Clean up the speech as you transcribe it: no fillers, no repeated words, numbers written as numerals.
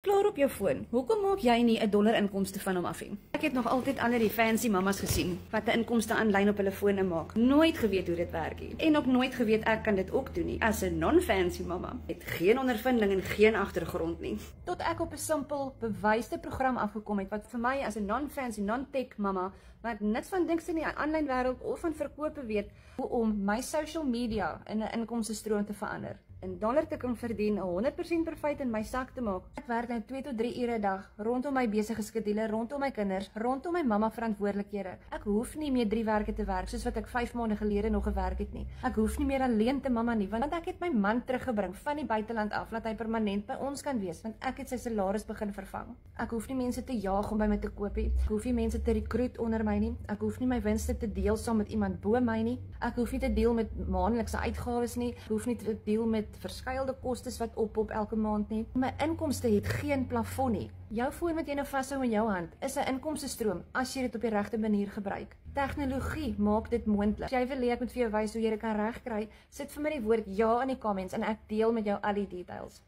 Klaar op jou foon. Hoekom maak jy nie $1 inkomste van hom af nie? Ek het nog altyd ander die fancy mamas gesien wat 'n inkomste aanlyn op hulle fone maak. Nooit geweet hoe dit werk nie. En ook nooit geweet ek kan dit ook doen nie. As 'n non-fancy mamma het geen ondervinding en geen agtergrond nie. Tot ek op 'n simpel bewyste program afgekom het wat vir my as 'n non-fancy, non-tech mamma wat niks van dinge in die aanlyn wêreld of van verkope weet hoe om my social media in 'n inkomste stroom te verander. $1 te kan verdien, 100% profit in my sak te maak. Ek werk nou 2 tot 3 ure 'n dag rondom my besige skedule, rondom my kinders, rondom my mamma verantwoordelikhede. Ek hoef nie meer 3 werke te werk soos wat ek 5 maande gelede nog gewerk het nie. Ek hoef nie meer alleen te mamma nie, want ek het my man teruggebring van die buiteland af laat hy permanent by ons kan wees, want ek het sy salaris begin vervang. Ek hoef nie mense te jaag om by my te koop nie. Ek hoef nie mense te rekruut onder my nie. Ek hoef nie my winste te deel saam met iemand bo my nie. Ek hoef nie te deel met maandelikse uitgawes nie. Ek hoef nie te deel met verskeidelde kostes wat op elke maand nie. My inkomste het geen plafon nie. Jou foon wat jy nou vashou in jou hand is 'n inkomste stroom as jy dit op die regte manier gebruik. Tegnologie maak dit moontlik. As jy wil hê ek moet vir jou wys hoe jy dit kan regkry, sit vir my die woord ja in die comments en ek deel met jou al die details.